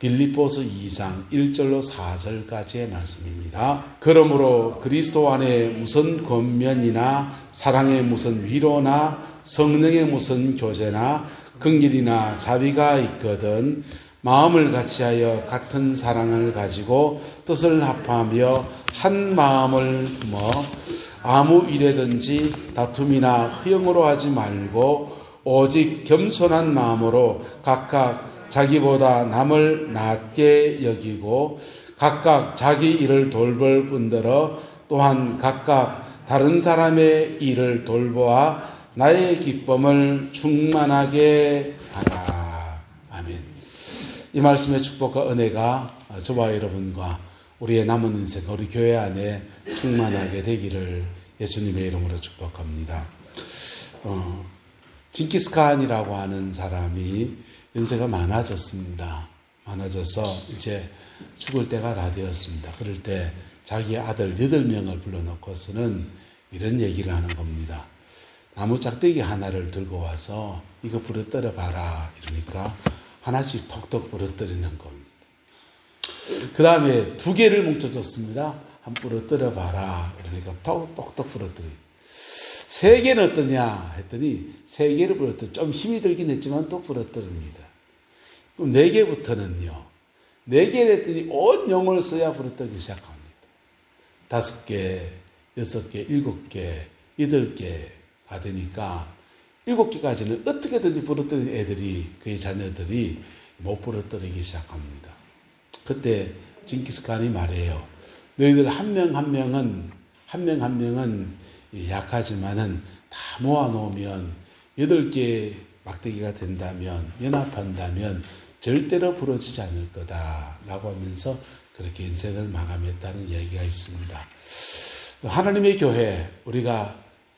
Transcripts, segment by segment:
빌립보서 2장 1절로 4절까지의 말씀입니다. 그러므로 그리스도 안에 무슨 권면이나 사랑의 무슨 위로나 성령의 무슨 교제나 긍휼이나 자비가 있거든 마음을 같이하여 같은 사랑을 가지고 뜻을 합하며 한 마음을 품어 아무 일에든지 다툼이나 허영으로 하지 말고 오직 겸손한 마음으로 각각 자기보다 남을 낮게 여기고 각각 자기 일을 돌볼 뿐더러 또한 각각 다른 사람의 일을 돌보아 나의 기쁨을 충만하게 하라. 아멘. 이 말씀의 축복과 은혜가 저와 여러분과 우리의 남은 인생, 우리 교회 안에 충만하게 되기를 예수님의 이름으로 축복합니다. 징기스칸이라고 하는 사람이 연세가 많아졌습니다. 많아져서 이제 죽을 때가 다 되었습니다. 그럴 때 자기 아들 8명을 불러놓고서는 이런 얘기를 하는 겁니다. 나무 짝대기 하나를 들고 와서 이거 부러뜨려 봐라 이러니까 하나씩 톡톡 부러뜨리는 겁니다. 그 다음에 2개를 뭉쳐줬습니다. 한 부러뜨려 봐라 이러니까 똑똑 부러뜨리. 3개는 어떠냐 했더니 3개를 부러뜨려. 좀 힘이 들긴 했지만 또 부러뜨립니다. 그럼 4개부터는요. 4개를 했더니 온 영혼을 써야 부러뜨리기 시작합니다. 5개, 6개, 7개, 8개가 되니까 7개까지는 어떻게든지 부러뜨린 애들이, 그의 자녀들이 못 부러뜨리기 시작합니다. 그때 징기스칸이 말해요. 너희들 한 명 한 명은 약하지만은 다 모아놓으면 8개의 막대기가 된다면, 연합한다면 절대로 부러지지 않을 거다라고 하면서 그렇게 인생을 마감했다는 얘기가 있습니다. 하나님의 교회, 우리가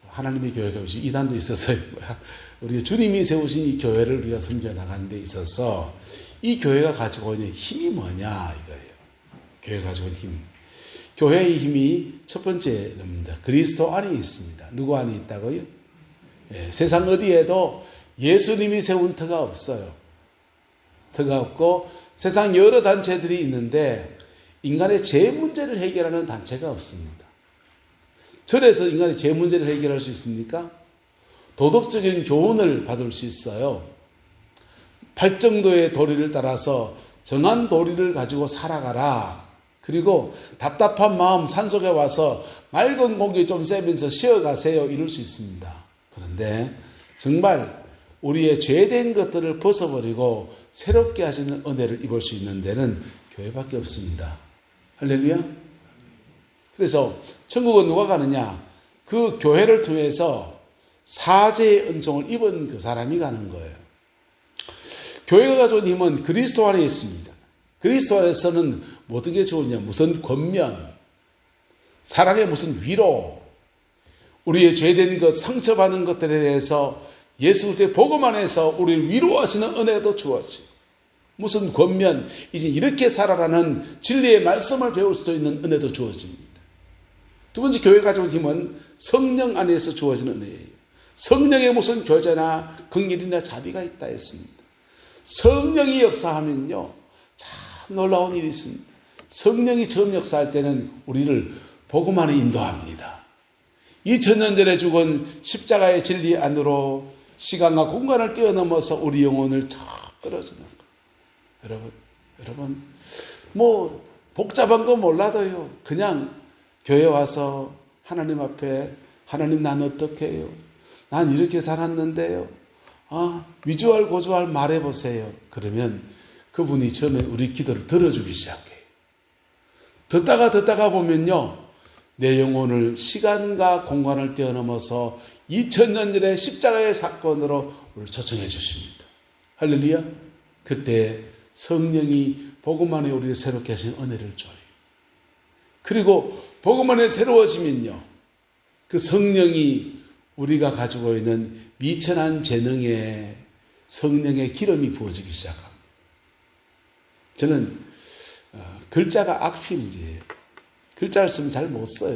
하나님의 교회가 이단도 있어서요. 우리 주님이 세우신 이 교회를 우리가 섬겨나가는 데 있어서 이 교회가 가지고 있는 힘이 뭐냐 이거예요. 교회가 가지고 있는 힘. 교회의 힘이 첫 번째입니다. 그리스도 안에 있습니다. 누구 안에 있다고요? 예, 세상 어디에도 예수님이 세운 터가 없어요. 터가 없고 세상 여러 단체들이 있는데 인간의 제 문제를 해결하는 단체가 없습니다. 절에서 인간의 제 문제를 해결할 수 있습니까? 도덕적인 교훈을 받을 수 있어요. 팔정도의 도리를 따라서 정한 도리를 가지고 살아가라. 그리고 답답한 마음 산속에 와서 맑은 공기 좀 쐬면서 쉬어가세요. 이럴 수 있습니다. 그런데 정말 우리의 죄된 것들을 벗어버리고 새롭게 하시는 은혜를 입을 수 있는 데는 교회밖에 없습니다. 할렐루야. 그래서 천국은 누가 가느냐? 그 교회를 통해서 사죄의 은총을 입은 그 사람이 가는 거예요. 교회가 가져온 힘은 그리스도 안에 있습니다. 그리스도 안에서는 모든 게 좋으냐? 무슨 권면, 사랑의 무슨 위로, 우리의 죄된 것, 상처받는 것들에 대해서 예수 그리스도의 복음 안에서 우리를 위로하시는 은혜도 주어지고, 무슨 권면, 이제 이렇게 살아라는 진리의 말씀을 배울 수도 있는 은혜도 주어집니다. 두 번째 교회가 가져온 힘은 성령 안에서 주어지는 은혜예요. 성령의 무슨 교제나 긍휼이나 자비가 있다 했습니다. 성령이 역사하면요, 참 놀라운 일이 있습니다. 성령이 처음 역사할 때는 우리를 복음 안에 인도합니다. 2000년 전에 죽은 십자가의 진리 안으로 시간과 공간을 뛰어넘어서 우리 영혼을 쫙 끌어주는 거. 여러분, 뭐 복잡한 거 몰라도요, 그냥 교회 와서 하나님 앞에, 하나님 난 어떻게 해요? 난 이렇게 살았는데요. 위주할 고주할 말해보세요. 그러면 그분이 처음에 우리 기도를 들어주기 시작해요. 듣다가 보면요, 내 영혼을 시간과 공간을 뛰어넘어서 2000년 전의 십자가의 사건으로 우리를 초청해 주십니다. 할렐루야. 그때 성령이 복음 안에 우리를 새롭게 하신 은혜를 줘요. 그리고 복음 안에 새로워지면요, 그 성령이 우리가 가지고 있는 미천한 재능에 성령의 기름이 부어지기 시작합니다. 저는 글자가 악필이에요. 글자를 쓰면 잘 못 써요.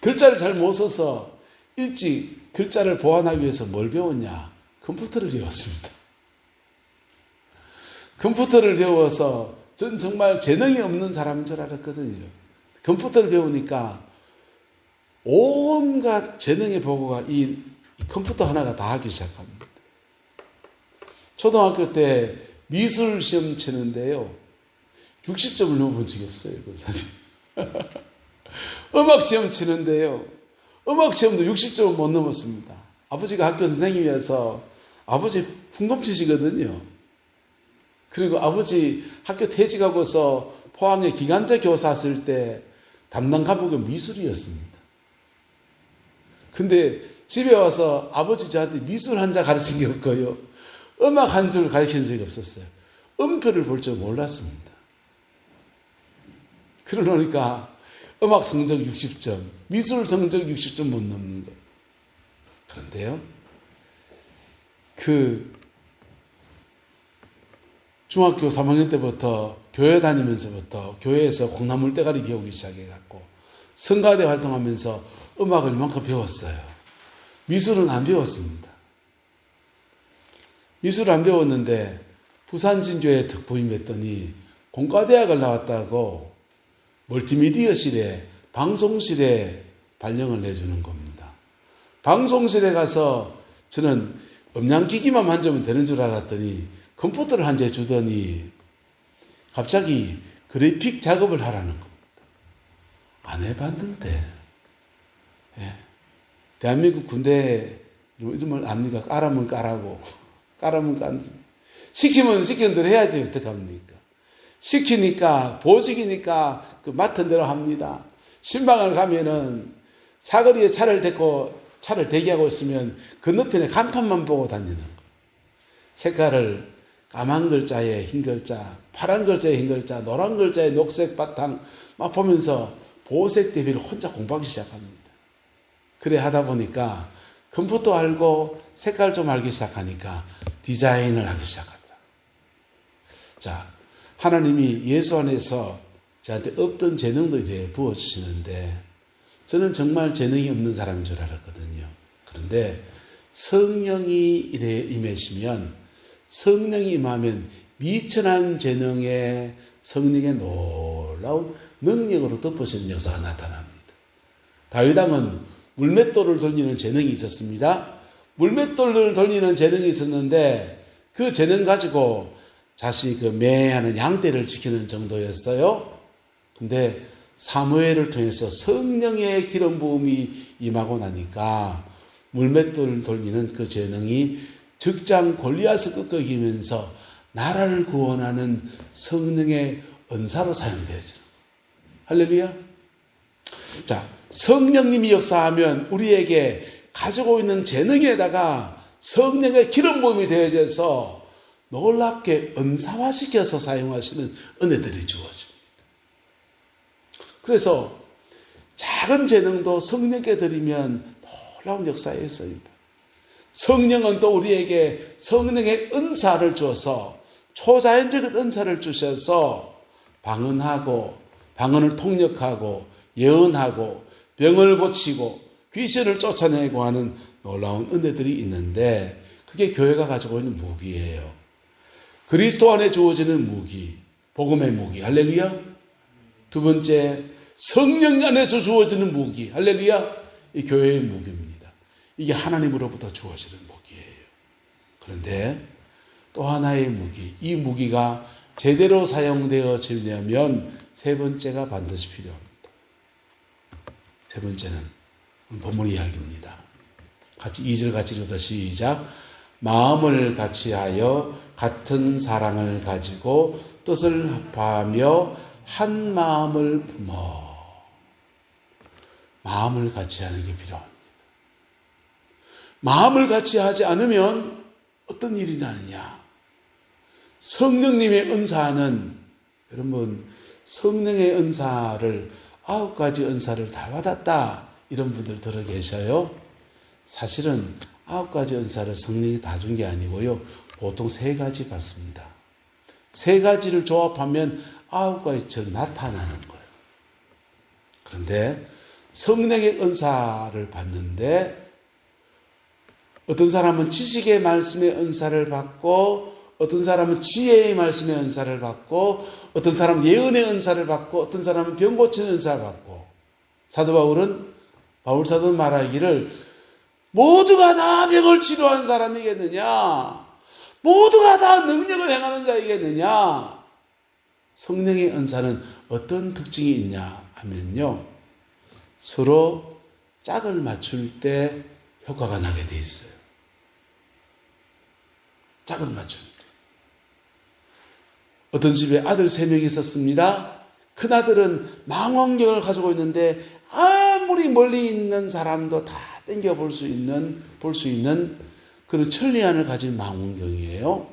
글자를 잘 못 써서 일찍 글자를 보완하기 위해서 뭘 배웠냐? 컴퓨터를 배웠습니다. 컴퓨터를 배워서 전 정말 재능이 없는 사람인 줄 알았거든요. 컴퓨터를 배우니까 온갖 재능의 보고가 이 컴퓨터 하나가 다 하기 시작합니다. 초등학교 때 미술 시험 치는데요. 60점을 넘어본 적이 없어요, 권사님. 음악 시험 치는데요. 음악 시험도 60점을 못 넘었습니다. 아버지가 학교 선생님이어서 아버지 풍금치시거든요. 그리고 아버지 학교 퇴직하고서 포항에 기간제 교사 쓸 때 담당 과목이 미술이었습니다. 근데 집에 와서 아버지 저한테 미술 한자 가르친 게 없고요. 음악 한 줄 가르친 적이 없었어요. 음표를 볼 줄 몰랐습니다. 그러니까 음악 성적 60점, 미술 성적 60점 못 넘는 거. 그런데요, 중학교 3학년 때부터 교회 다니면서부터 교회에서 콩나물 떼가리 배우기 시작해갖고 성가대 활동하면서 음악을 이만큼 배웠어요. 미술은 안 배웠습니다. 미술을 안 배웠는데 부산진교에 특보임했더니 공과대학을 나왔다고 멀티미디어실에 방송실에 발령을 내주는 겁니다. 방송실에 가서 저는 음향기기만 만지면 되는 줄 알았더니 컴퓨터를 한 대 주더니 갑자기 그래픽 작업을 하라는 겁니다. 안 해봤는데. 예. 대한민국 군대 이름을 압니까? 까라면 까라고. 까라면 깐지. 시키면 시키는 대로 해야지 어떡합니까? 시키니까 보직이니까 그 맡은 대로 합니다. 신방을 가면은 사거리에 차를 대기하고 있으면 건너편에 간판만 보고 다니는 거. 색깔을 까만 글자에 흰 글자, 파란 글자에 흰 글자, 노란 글자에 녹색 바탕 막 보면서 보색 대비를 혼자 공부하기 시작합니다. 그래 하다 보니까 컴퓨터 알고 색깔 좀 알기 시작하니까 디자인을 하기 시작하더라. 자, 하나님이 예수 안에서 저한테 없던 재능도 이래 부어주시는데 저는 정말 재능이 없는 사람인 줄 알았거든요. 그런데 성령이 이래 임하시면 성령이 임하면 미천한 재능에 성령의 놀라운 능력으로 덮어지는 역사가 나타납니다. 다윗 왕은 물맷돌을 돌리는 재능이 있었습니다. 물맷돌을 돌리는 재능이 있었는데 그 재능 가지고 자신이 그 매하는 양떼를 지키는 정도였어요. 근데 사무엘을 통해서 성령의 기름 부음이 임하고 나니까 물맷돌을 돌리는 그 재능이 적장 골리앗을 꺾어기면서 나라를 구원하는 성령의 은사로 사용되어져. 할렐루야. 자, 성령님이 역사하면 우리에게 가지고 있는 재능에다가 성령의 기름 부음이 되어져서 놀랍게 은사화시켜서 사용하시는 은혜들이 주어집니다. 그래서 작은 재능도 성령께 드리면 놀라운 역사에 쓰입니다. 성령은 또 우리에게 성령의 은사를 주어서 초자연적인 은사를 주셔서 방언을 통역하고 예언하고 병을 고치고 귀신을 쫓아내고 하는 놀라운 은혜들이 있는데 그게 교회가 가지고 있는 무기예요. 그리스도 안에 주어지는 무기, 복음의 무기, 할렐루야. 두 번째, 성령 안에서 주어지는 무기, 할렐루야. 이 교회의 무기입니다. 이게 하나님으로부터 주어지는 무기예요. 그런데 또 하나의 무기, 이 무기가 제대로 사용되어지려면 세 번째가 반드시 필요합니다. 세 번째는 본문 이야기입니다. 같이 2절 같이 읽어서 시작. 마음을 같이하여 같은 사랑을 가지고 뜻을 합하며 한 마음을 품어. 마음을 같이하는 게 필요합니다. 마음을 같이하지 않으면 어떤 일이 나느냐? 성령님의 은사는 여러분 성령의 은사를 9가지 은사를 다 받았다 이런 분들 들어 계셔요. 사실은 9가지 은사를 성령이 다 준 게 아니고요. 보통 3가지 받습니다. 3가지를 조합하면 9가지처럼 나타나는 거예요. 그런데 성령의 은사를 받는데 어떤 사람은 지식의 말씀의 은사를 받고 어떤 사람은 지혜의 말씀의 은사를 받고, 어떤 사람은 예언의 은사를 받고, 어떤 사람은 병 고치는 은사를 받고, 사도 바울 사도는 말하기를 모두가 다 병을 치료한 사람이겠느냐? 모두가 다 능력을 행하는 자이겠느냐? 성령의 은사는 어떤 특징이 있냐 하면요, 서로 짝을 맞출 때 효과가 나게 돼 있어요. 짝을 맞출 때. 어떤 집에 아들 3명이 있었습니다. 큰아들은 망원경을 가지고 있는데 아무리 멀리 있는 사람도 다 땡겨 볼 수 있는 그런 천리안을 가진 망원경이에요.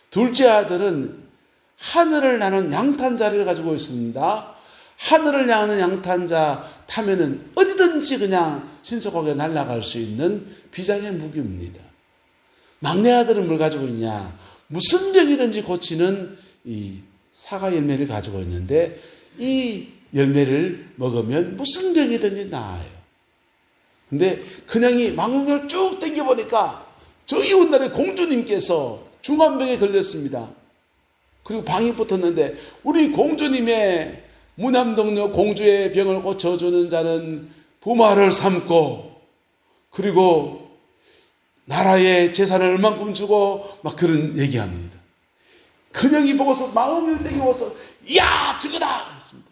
둘째 아들은 하늘을 나는 양탄자를 가지고 있습니다. 하늘을 나는 양탄자 타면은 어디든지 그냥 신속하게 날아갈 수 있는 비장의 무기입니다. 막내 아들은 뭘 가지고 있냐? 무슨 병이든지 고치는 이 사과 열매를 가지고 있는데 이 열매를 먹으면 무슨 병이든지 나아요. 근데 그냥이 망원경을 쭉 당겨보니까 저희 훗날에 공주님께서 중환병에 걸렸습니다. 그리고 방이 붙었는데 우리 공주님의 무남동료 공주의 병을 고쳐주는 자는 부마를 삼고, 그리고 나라의 재산을 얼만큼 주고 막 그런 얘기합니다. 큰형이 보고서 망원경을 땡겨보고서 이야 저거다 했습니다.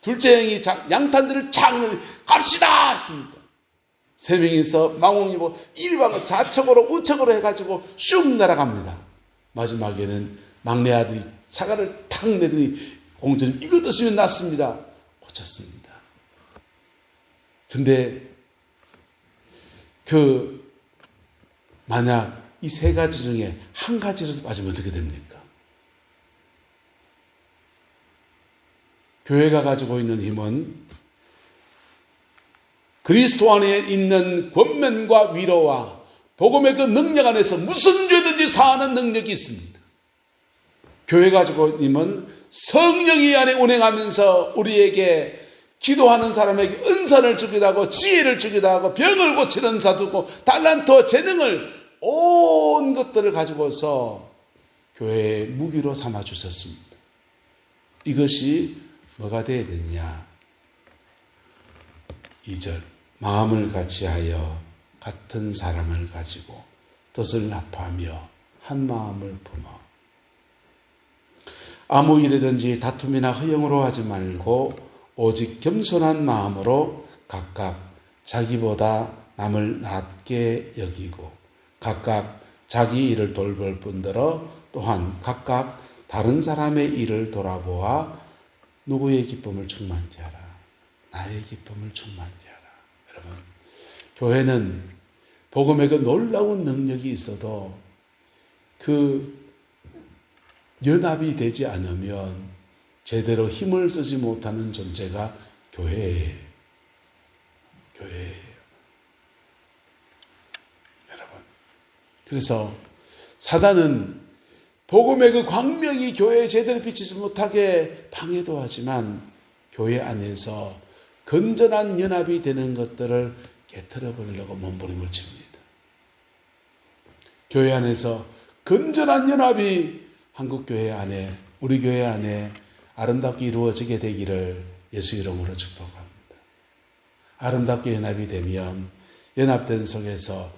둘째 형이 양탄들을 착 갑시다 했습니다. 3명이서 망원경이 보고 일방을 좌측으로 우측으로 해가지고 슉 날아갑니다. 마지막에는 막내 아들이 사과를 탁 내더니 공주님 이거 드시면 낫습니다. 고쳤습니다. 근데 만약 이 3가지 중에 한 가지라도 빠지면 어떻게 됩니까? 교회가 가지고 있는 힘은 그리스도 안에 있는 권면과 위로와 복음의 그 능력 안에서 무슨 죄든지 사하는 능력이 있습니다. 교회가 가지고 있는 힘은 성령이 안에 운행하면서 우리에게 기도하는 사람에게 은사를 주기도 하고 지혜를 주기도 하고 병을 고치는 은사 두고 달란트와 재능을 온 것들을 가지고서 교회의 무기로 삼아 주셨습니다. 이것이 뭐가 되어야 되느냐? 2절 마음을 같이하여 같은 사랑을 가지고 뜻을 합하며 한 마음을 품어 아무 일이든지 다툼이나 허영으로 하지 말고 오직 겸손한 마음으로 각각 자기보다 남을 낮게 여기고 각각 자기 일을 돌볼 뿐더러 또한 각각 다른 사람의 일을 돌아보아 누구의 기쁨을 충만케 하라. 나의 기쁨을 충만케 하라. 여러분, 교회는 복음의 그 놀라운 능력이 있어도 그 연합이 되지 않으면 제대로 힘을 쓰지 못하는 존재가 교회예요. 교회예요. 여러분, 그래서 사단은 복음의 그 광명이 교회에 제대로 비치지 못하게 방해도 하지만 교회 안에서 건전한 연합이 되는 것들을 깨트려 버리려고 몸부림을 칩니다. 교회 안에서 건전한 연합이 한국교회 안에, 우리 교회 안에 아름답게 이루어지게 되기를 예수 이름으로 축복합니다. 아름답게 연합이 되면 연합된 속에서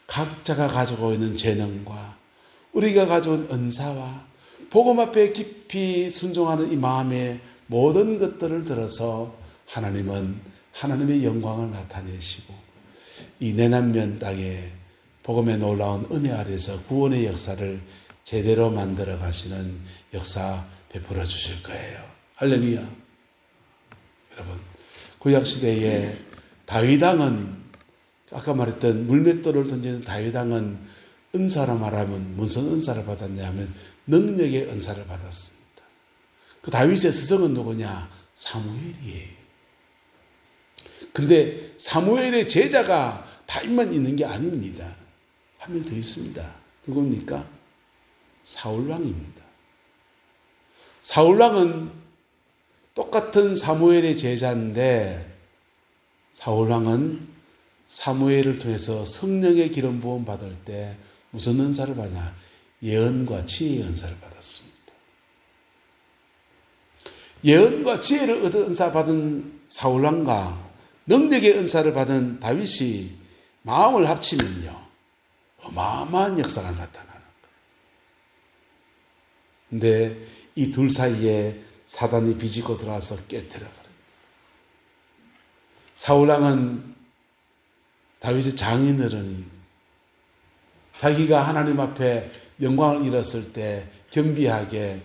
각자가 가지고 있는 재능과 우리가 가져온 은사와 복음 앞에 깊이 순종하는 이 마음의 모든 것들을 들어서 하나님은 하나님의 영광을 나타내시고 이 내남면 땅에 복음의 놀라운 은혜 아래서 구원의 역사를 제대로 만들어 가시는 역사 베풀어 주실 거예요. 할렐루야. 여러분, 구약시대에 다윗 왕은 아까 말했던 물맷돌을 던지는 다윗 왕은 은사로 말하면 무슨 은사를 받았냐 하면 능력의 은사를 받았습니다. 그 다윗의 스승은 누구냐? 사무엘이에요. 근데 사무엘의 제자가 다윗만 있는 게 아닙니다. 한 명 더 있습니다. 누굽니까? 사울왕입니다. 사울왕은 똑같은 사무엘의 제자인데 사울왕은 사무엘을 통해서 성령의 기름 부음 받을 때 무슨 은사를 받냐? 예언과 지혜의 은사를 받았습니다. 예언과 지혜를 얻은 은사 받은 사울왕과 능력의 은사를 받은 다윗이 마음을 합치면요, 어마어마한 역사가 나타나는 거예요. 근데 이 둘 사이에 사단이 비집고 들어와서 깨트려버립니다. 사울왕은 다윗의 장인어른이 자기가 하나님 앞에 영광을 잃었을 때 겸비하게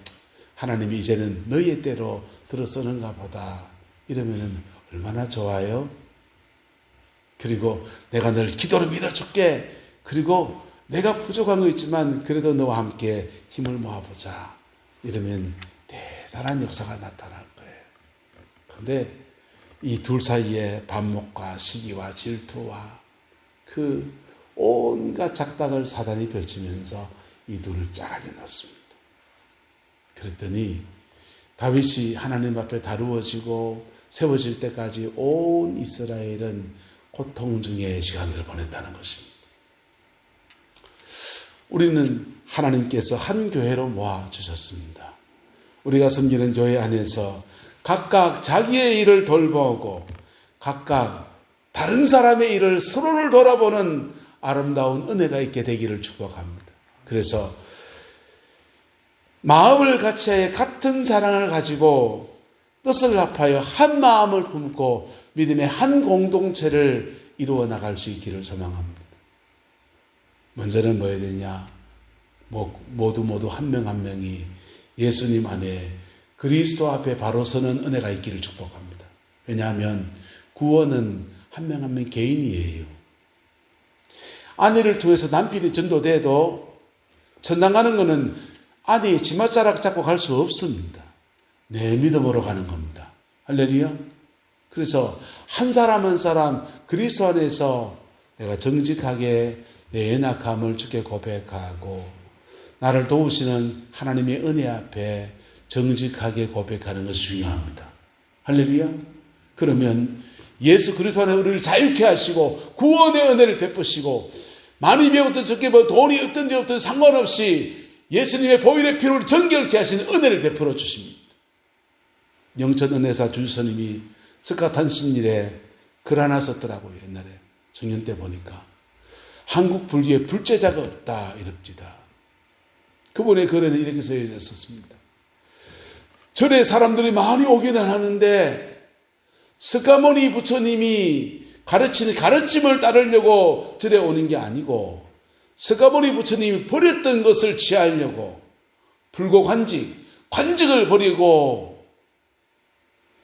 하나님이 이제는 너희의 때로 들어서는가 보다 이러면 얼마나 좋아요? 그리고 내가 널 기도로 밀어줄게. 그리고 내가 부족한 거 있지만 그래도 너와 함께 힘을 모아보자. 이러면 대단한 역사가 나타날 거예요. 그런데 이 둘 사이에 반목과 시기와 질투와 그 온갖 작당을 사단이 펼치면서 이 둘을 잘라놓습니다. 그랬더니 다윗이 하나님 앞에 다루어지고 세워질 때까지 온 이스라엘은 고통 중의 시간들을 보냈다는 것입니다. 우리는 하나님께서 한 교회로 모아주셨습니다. 우리가 섬기는 교회 안에서 각각 자기의 일을 돌보고 각각 다른 사람의 일을 서로를 돌아보는 아름다운 은혜가 있게 되기를 축복합니다. 그래서 마음을 같이 같은 사랑을 가지고 뜻을 합하여 한 마음을 품고 믿음의 한 공동체를 이루어 나갈 수 있기를 소망합니다. 먼저는 뭐 해야 되냐? 모두 한 명 한 명이 예수님 안에 그리스도 앞에 바로 서는 은혜가 있기를 축복합니다. 왜냐하면 구원은 한 명 한 명 개인이에요. 아내를 통해서 남편이 전도돼도 천당 가는 것은 아내의 치맛자락 잡고 갈 수 없습니다. 내 믿음으로 가는 겁니다. 할렐루야. 그래서 한 사람 한 사람 그리스도 안에서 내가 정직하게 내 연약함을 주께 고백하고 나를 도우시는 하나님의 은혜 앞에 정직하게 고백하는 것이 중요합니다. 할렐루야. 그러면 예수 그리스도 안에 우리를 자유케 하시고 구원의 은혜를 베푸시고 많이 배웠든 적게 배웠든 돈이 없든지 없든 상관없이 예수님의 보혈의 피로 정결케 하시는 은혜를 베풀어 주십니다. 영천 은혜사 주스님이 스카탄신일에 글 하나 썼더라고요. 옛날에 청년 때 보니까 한국 불교에 불제자가 없다 이럽니다. 그분의 글에는 이렇게 써져 있었습니다. 절에 사람들이 많이 오기는 하는데 스가모니 부처님이 가르치는 가르침을 따르려고 절에 오는 게 아니고 스가모니 부처님이 버렸던 것을 취하려고 관직을 버리고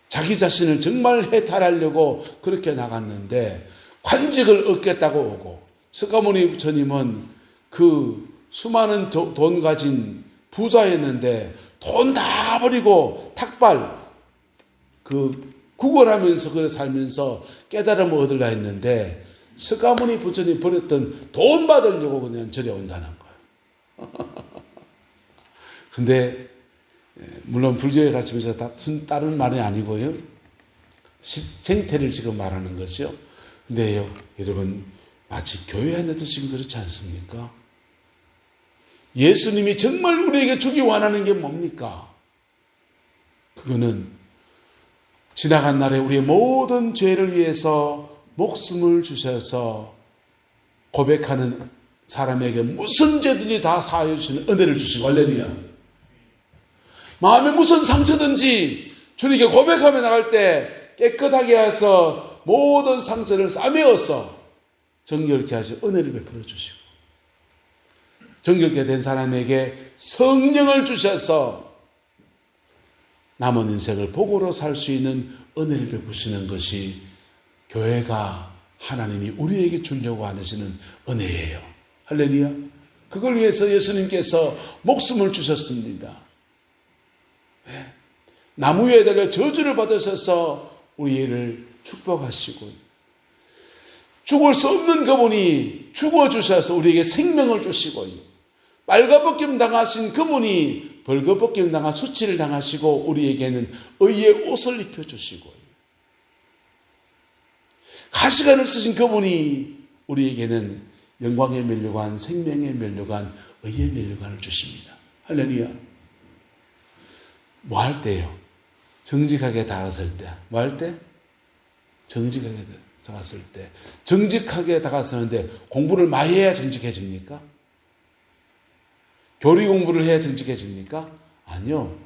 자기 자신을 정말 해탈하려고 그렇게 나갔는데 관직을 얻겠다고 오고 스가모니 부처님은 그 수많은 돈 가진 부자였는데 돈 다 버리고 탁발 구걸하면서 그래 살면서 깨달음을 얻으려 했는데 스가모니 부처님이 버렸던 돈 받으려고 그냥 절에 온다는 거예요. 근데 물론 불교의 가르침에서 다른 말이 아니고요. 생태를 지금 말하는 것이요. 근데요, 여러분 마치 교회 안에도 지금 그렇지 않습니까? 예수님이 정말 우리에게 주기 원하는 게 뭡니까? 그거는 지나간 날에 우리의 모든 죄를 위해서 목숨을 주셔서 고백하는 사람에게 무슨 죄든지 다 사하여 주시는 은혜를 주시고 할렐루야. 마음에 무슨 상처든지 주님께 고백하며 나갈 때 깨끗하게 해서 모든 상처를 싸매어서 정결케 하시고 은혜를 베풀어 주시고 정결케 된 사람에게 성령을 주셔서 남은 인생을 복으로 살 수 있는 은혜를 베푸시는 것이 교회가 하나님이 우리에게 주려고 하시는 은혜예요. 할렐루야. 그걸 위해서 예수님께서 목숨을 주셨습니다. 네. 나무 위에 달려 저주를 받으셔서 우리를 축복하시고 죽을 수 없는 그분이 죽어주셔서 우리에게 생명을 주시고 빨가벗김 당하신 그분이 벌거벗김 당한 수치를 당하시고 우리에게는 의의 옷을 입혀주시고 가시관을 쓰신 그분이 우리에게는 영광의 면류관 생명의 면류관 의의 면류관을 주십니다. 할렐루야. 뭐 할 때요? 정직하게 다가설 때. 뭐 할 때? 정직하게 다가설 때. 정직하게 다가서는데 공부를 많이 해야 정직해집니까? 교리 공부를 해야 정직해집니까? 아니요.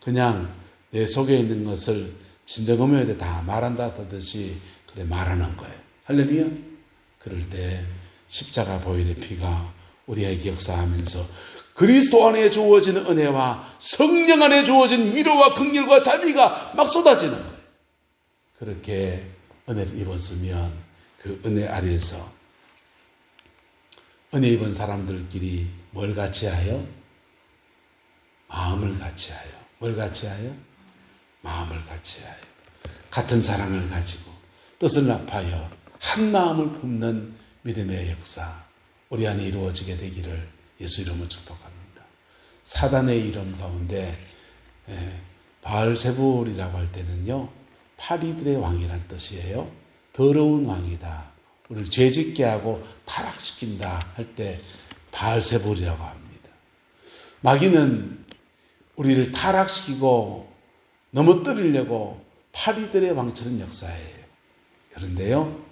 그냥 내 속에 있는 것을 진정음에 다 말한다 하듯이 그래 말하는 거예요. 할렐루야. 그럴 때 십자가 보혈의 피가 우리에게 역사하면서 그리스도 안에 주어지는 은혜와 성령 안에 주어진 위로와 긍휼과 자비가 막 쏟아지는 거예요. 그렇게 은혜를 입었으면 그 은혜 아래에서 은혜 입은 사람들끼리 뭘 같이 하여? 마음을 같이 하여. 뭘 같이 하여? 마음을 같이 하여. 같은 사랑을 가지고 뜻을 합하여 한 마음을 품는 믿음의 역사 우리 안에 이루어지게 되기를 예수 이름으로 축복합니다. 사단의 이름 가운데 바알세불이라고 할 때는요, 파리들의 왕이란 뜻이에요. 더러운 왕이다. 우리를 죄짓게 하고 타락시킨다 할 때 바알세불이라고 합니다. 마귀는 우리를 타락시키고 넘어뜨리려고 파리들의 왕처럼 역사해요. 그런데요,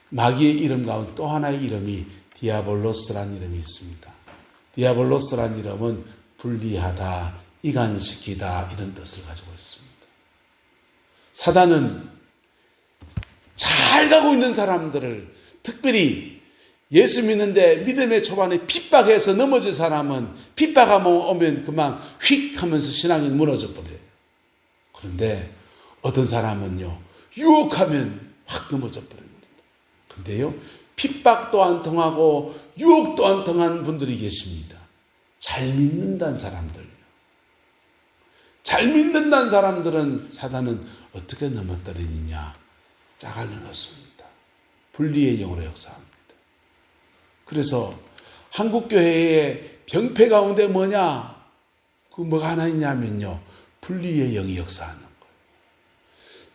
마귀의 이름 가운데 또 하나의 이름이 디아볼로스라는 이름이 있습니다. 디아볼로스라는 이름은 분리하다, 이간시키다 이런 뜻을 가지고 있습니다. 사단은 잘 가고 있는 사람들을, 특별히 예수 믿는데 믿음의 초반에 핍박해서 넘어진 사람은 핍박하면 오면 그만 휙 하면서 신앙이 무너져 버려요. 그런데 어떤 사람은요, 유혹하면 확 넘어져 버립니다. 근데요, 핍박도 안 통하고 유혹도 안 통한 분들이 계십니다. 잘 믿는다는 사람들. 잘 믿는다는 사람들은 사단은 어떻게 넘어뜨리느냐? 짜갈려 놓습니다. 분리의 영으로 역사합니다. 그래서 한국교회의 병폐 가운데 뭐냐? 그 뭐가 하나 있냐면요, 분리의 영이 역사하는 거예요.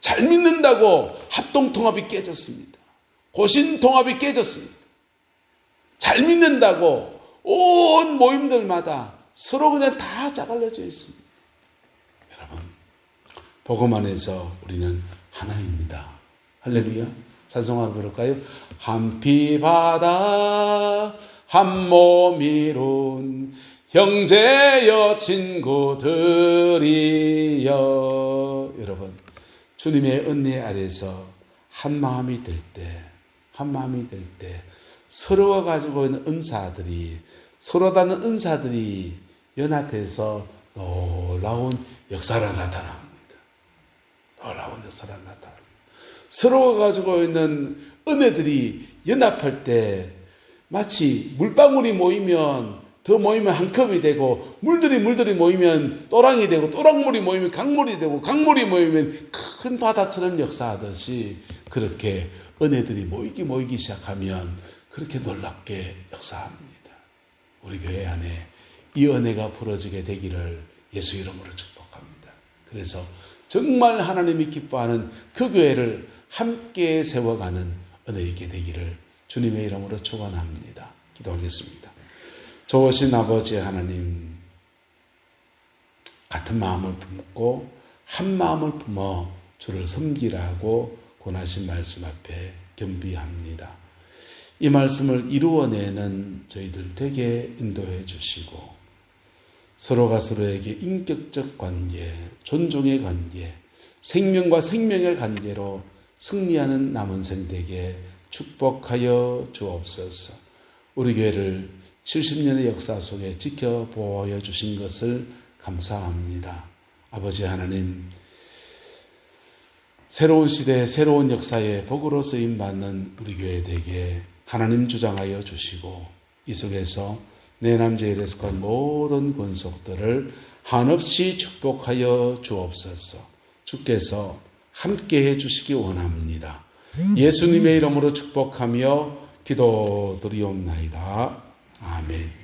잘 믿는다고 합동통합이 깨졌습니다. 고신통합이 깨졌습니다. 잘 믿는다고 온 모임들마다 서로 그냥 다 짜갈려져 있습니다. 여러분, 복음 안에서 우리는 하나입니다. 할렐루야. 찬송하고 그럴까요? 한 피 바다 한 몸 이룬 형제여 친구들이여. 여러분, 주님의 은혜 아래서 한 마음이 될 때, 서로가 가지고 있는 은사들이, 서로 다른 은사들이 연합해서 놀라운 역사가 나타납니다. 놀라운 역사가 나타납니다. 서로가 가지고 있는 은혜들이 연합할 때 마치 물방울이 모이면 더 모이면 한 컵이 되고, 물들이 모이면 또랑이 되고, 또랑물이 모이면 강물이 되고, 강물이 모이면 큰 바다처럼 역사하듯이, 그렇게 은혜들이 모이기 시작하면 그렇게 놀랍게 역사합니다. 우리 교회 안에 이 은혜가 부러지게 되기를 예수 이름으로 축복합니다. 그래서 정말 하나님이 기뻐하는 그 교회를 함께 세워가는 은혜 있게 되기를 주님의 이름으로 축원합니다. 기도하겠습니다. 좋으신 아버지 하나님, 같은 마음을 품고 한 마음을 품어 주를 섬기라고 권하신 말씀 앞에 겸비합니다. 이 말씀을 이루어내는 저희들 되게 인도해 주시고, 서로가 서로에게 인격적 관계, 존중의 관계, 생명과 생명의 관계로 승리하는 남은 생대에게 축복하여 주옵소서. 우리 교회를 70년의 역사 속에 지켜보여 주신 것을 감사합니다. 아버지 하나님, 새로운 시대, 새로운 역사의 복으로 쓰임받는 우리 교회 되게 하나님 주장하여 주시고, 이 속에서 내 남자에 속한 모든 권속들을 한없이 축복하여 주옵소서. 주께서 함께해 주시기 원합니다. 예수님의 이름으로 축복하며 기도드리옵나이다. 아멘.